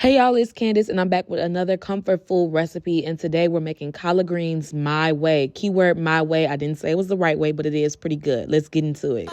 Hey y'all, it's Candace and I'm back with another comfort food recipe, and today we're making collard greens my way. Keyword my way. I didn't say it was the right way, but it is pretty good. Let's get into it.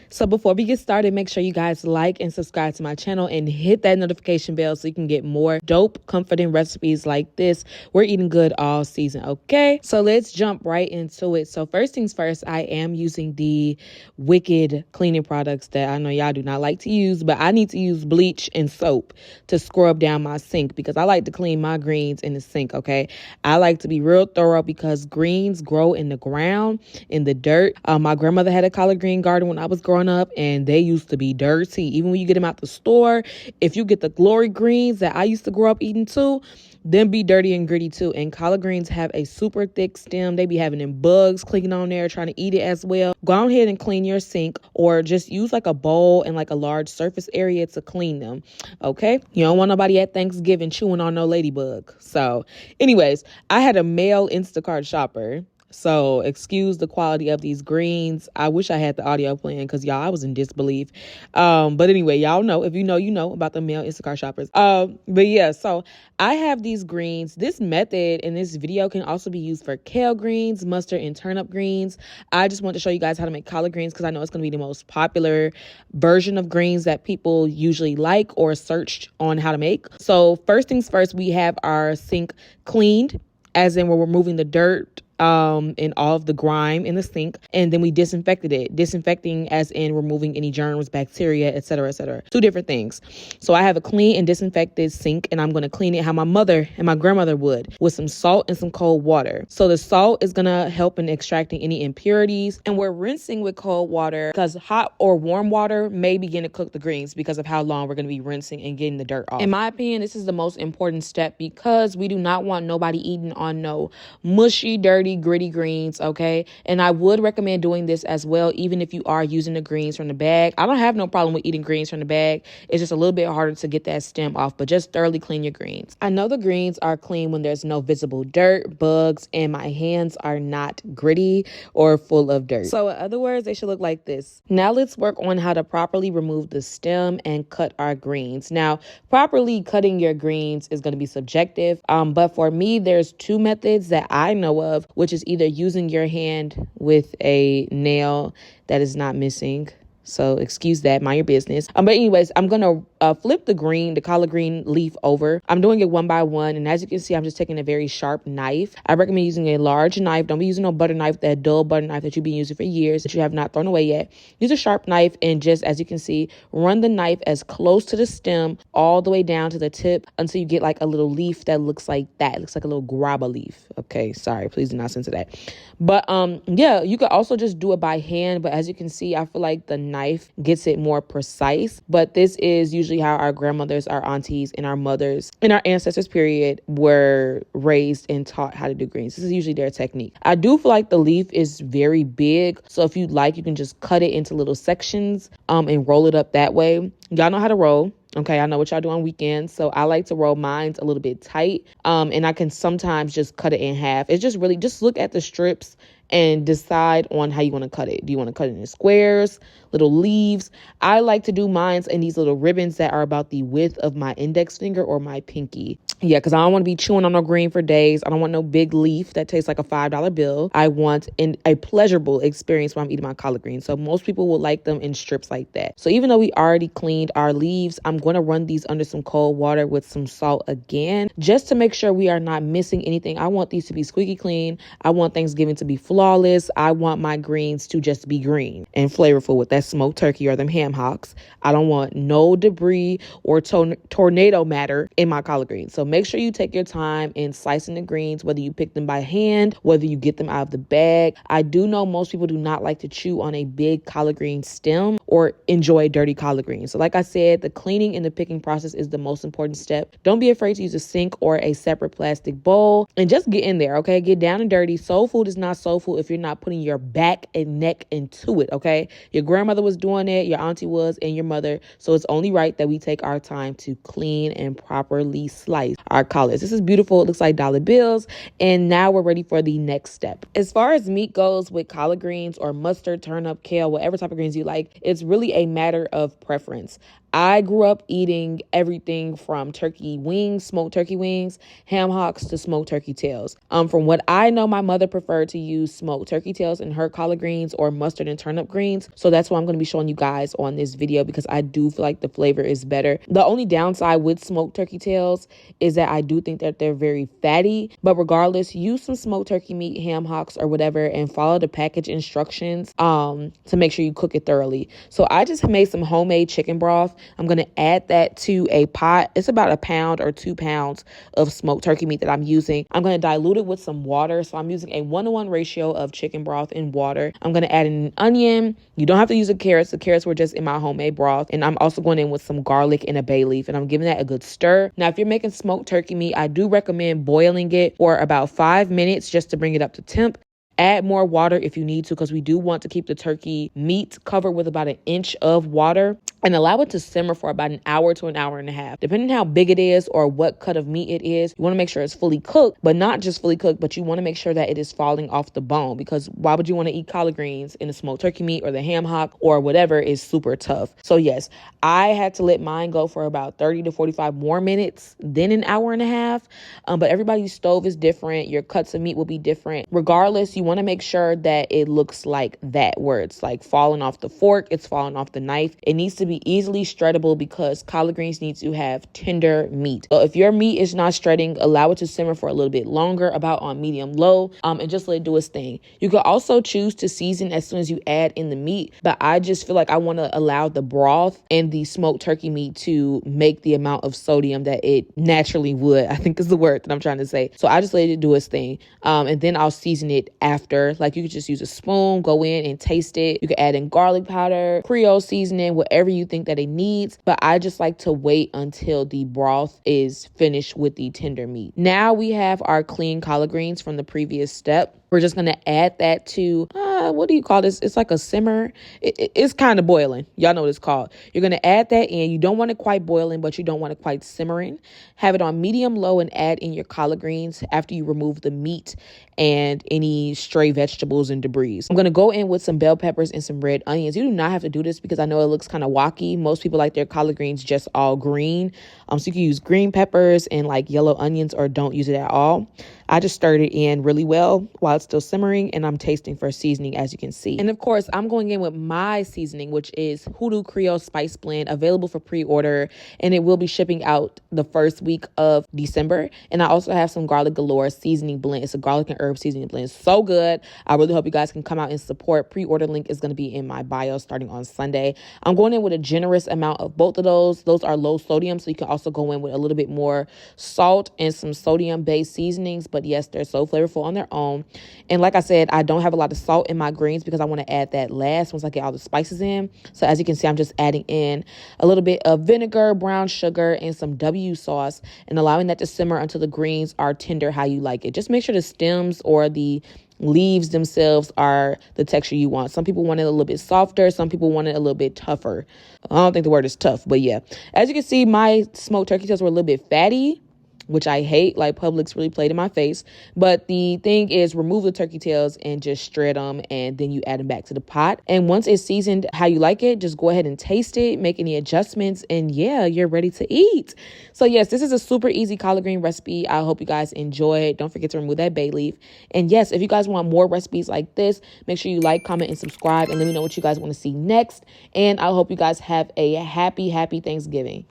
So before we get started, make sure you guys like and subscribe to my channel and hit that notification bell so you can get more dope, comforting recipes like this. We're eating good all season, okay? So let's jump right into it. So first things first, I am using the Wicked cleaning products that I know y'all do not like to use, but I need to use bleach and soap to scrub down my sink because I like to clean my greens in the sink, okay? I like to be real thorough because greens grow in the ground, in the dirt. My grandmother had a collard green garden when I was growing up, and they used to be dirty. Even when you get them out the store, if you get the Galore greens that I used to grow up eating too, them be dirty and gritty too. And collard greens have a super thick stem. They be having them bugs clicking on there trying to eat it as well. Go ahead and clean your sink, or just use like a bowl and like a large surface area to clean them, okay? You don't want nobody at Thanksgiving chewing on no ladybug. So anyways, I had a male Instacart shopper, so excuse the quality of these greens. I wish I had the audio playing because y'all, I was in disbelief. But anyway, y'all know, if you know about the male Instacart shoppers. But yeah, so I have these greens. This method in this video can also be used for kale greens, mustard, and turnip greens. I just want to show you guys how to make collard greens because I know it's going to be the most popular version of greens that people usually like or searched on how to make. So first things first, we have our sink cleaned, as in we're removing the dirt and all of the grime in the sink, and then we disinfected it. Disinfecting as in removing any germs, bacteria, etc., etc. Two different things. So I have a clean and disinfected sink, and I'm going to clean it how my mother and my grandmother would, with some salt and some cold water. So the salt is going to help in extracting any impurities, and we're rinsing with cold water because hot or warm water may begin to cook the greens because of how long we're going to be rinsing and getting the dirt off. In my opinion, this is the most important step because we do not want nobody eating on no mushy, dirty, gritty greens, okay? And I would recommend doing this as well, even if you are using the greens from the bag. I don't have no problem with eating greens from the bag. It's just a little bit harder to get that stem off, but just thoroughly clean your greens. I know the greens are clean when there's no visible dirt, bugs, and my hands are not gritty or full of dirt. So in other words, they should look like this. Now let's work on how to properly remove the stem and cut our greens. Now, properly cutting your greens is going to be subjective, but for me, there's two methods that I know of, which is either using your hand with a nail that is not missing. So excuse that, mind your business. But anyways, I'm going to flip the collard green leaf over. I'm doing it one by one. And as you can see, I'm just taking a very sharp knife. I recommend using a large knife. Don't be using no butter knife, that dull butter knife that you've been using for years that you have not thrown away yet. Use a sharp knife, and just as you can see, run the knife as close to the stem all the way down to the tip until you get like a little leaf that looks like that. It looks like a little grabba leaf. Okay, sorry, please do not censor that. But yeah, you could also just do it by hand. But as you can see, I feel like the knife gets it more precise. But this is usually how our grandmothers, our aunties, and our mothers in our ancestors period were raised and taught how to do greens. This is usually their technique. I do feel like the leaf is very big, so if you'd like, you can just cut it into little sections and roll it up that way. Y'all know how to roll. Okay, I know what y'all do on weekends, so I like to roll mine a little bit tight, and I can sometimes just cut it in half. It's just really, just look at the strips and decide on how you want to cut it. Do you want to cut it in squares, little leaves? I like to do mine in these little ribbons that are about the width of my index finger or my pinky. Yeah, because I don't want to be chewing on no green for days. I don't want no big leaf that tastes like a $5 bill. I want a pleasurable experience when I'm eating my collard greens. So most people will like them in strips like that. So even though we already cleaned our leaves, I'm going to run these under some cold water with some salt again, just to make sure we are not missing anything. I want these to be squeaky clean. I want Thanksgiving to be full flawless. I want my greens to just be green and flavorful with that smoked turkey or them ham hocks. I don't want no debris or tornado matter in my collard greens. So make sure you take your time in slicing the greens, whether you pick them by hand, whether you get them out of the bag. I do know most people do not like to chew on a big collard green stem or enjoy dirty collard greens. So like I said, the cleaning and the picking process is the most important step. Don't be afraid to use a sink or a separate plastic bowl and just get in there, okay? Get down and dirty. Soul food is not soul food if you're not putting your back and neck into it, okay? Your grandmother was doing it, your auntie was, and your mother. So it's only right that we take our time to clean and properly slice our collards. This is beautiful. It looks like dollar bills. And now we're ready for the next step. As far as meat goes with collard greens or mustard, turnip, kale, whatever type of greens you like, it's really a matter of preference. I grew up eating everything from turkey wings, smoked turkey wings, ham hocks to smoked turkey tails. From what I know, my mother preferred to use smoked turkey tails in her collard greens or mustard and turnip greens. So that's what I'm going to be showing you guys on this video because I do feel like the flavor is better. The only downside with smoked turkey tails is that I do think that they're very fatty. But regardless, use some smoked turkey meat, ham hocks or whatever and follow the package instructions to make sure you cook it thoroughly. So I just made some homemade chicken broth. I'm going to add that to a pot. It's about 1 pound or 2 pounds of smoked turkey meat that I'm using. I'm going to dilute it with some water. So I'm using a 1-to-1 ratio of chicken broth and water. I'm going to add in an onion. You don't have to use the carrots. The carrots were just in my homemade broth. And I'm also going in with some garlic and a bay leaf. And I'm giving that a good stir. Now, if you're making smoked turkey meat, I do recommend boiling it for about 5 minutes just to bring it up to temp. Add more water if you need to because we do want to keep the turkey meat covered with about 1 inch of water and allow it to simmer for about 1 hour to 1.5 hours. Depending on how big it is or what cut of meat it is, you want to make sure it's fully cooked, but not just fully cooked, but you want to make sure that it is falling off the bone because why would you want to eat collard greens in the smoked turkey meat or the ham hock or whatever is super tough. So yes, I had to let mine go for about 30 to 45 more minutes, then 1.5 hours. But everybody's stove is different. Your cuts of meat will be different. Regardless, you want to make sure that it looks like that, where it's like falling off the fork, it's falling off the knife. It needs to be easily shreddable because collard greens need to have tender meat. So if your meat is not shredding, allow it to simmer for a little bit longer, about on medium low, and just let it do its thing. You could also choose to season as soon as you add in the meat, but I just feel like I want to allow the broth and the smoked turkey meat to make the amount of sodium that it naturally would, I think is the word that I'm trying to say. So I just let it do its thing, and then I'll season it after. Like you could just use a spoon, go in and taste it. You could add in garlic powder, Creole seasoning, whatever you think that it needs. But I just like to wait until the broth is finished with the tender meat. Now we have our clean collard greens from the previous step. We're just going to add that to, what do you call this? It's like a simmer. It's kind of boiling. Y'all know what it's called. You're going to add that in. You don't want it quite boiling, but you don't want it quite simmering. Have it on medium low and add in your collard greens after you remove the meat and any stray vegetables and debris. I'm going to go in with some bell peppers and some red onions. You do not have to do this because I know it looks kind of wacky. Most people like their collard greens just all green. So you can use green peppers and like yellow onions or don't use it at all. I just stirred it in really well while it's still simmering and I'm tasting for seasoning as you can see. And of course, I'm going in with my seasoning, which is Hoodoo Creole Spice Blend, available for pre-order, and it will be shipping out the first week of December. And I also have some Garlic Galore seasoning blend. It's a garlic and herb seasoning blend. So good. I really hope you guys can come out and support. Pre-order link is going to be in my bio starting on Sunday. I'm going in with a generous amount of both of those. Those are low sodium, so you can also go in with a little bit more salt and some sodium-based seasonings. But yes, they're so flavorful on their own. And like I said, I don't have a lot of salt in my greens because I want to add that last once I get all the spices in. So as you can see, I'm just adding in a little bit of vinegar, brown sugar, and some W sauce and allowing that to simmer until the greens are tender how you like it. Just make sure the stems or the leaves themselves are the texture you want. Some people want it a little bit softer. Some people want it a little bit tougher. I don't think the word is tough, but yeah. As you can see, my smoked turkey tails were a little bit fatty, which I hate. Like Publix really played in my face. But the thing is, remove the turkey tails and just shred them, and then you add them back to the pot. And once it's seasoned how you like it, just go ahead and taste it, make any adjustments, and yeah, you're ready to eat. So yes, this is a super easy collard green recipe. I hope you guys enjoy it. Don't forget to remove that bay leaf. And yes, if you guys want more recipes like this, make sure you like, comment, and subscribe, and let me know what you guys want to see next. And I hope you guys have a happy Thanksgiving.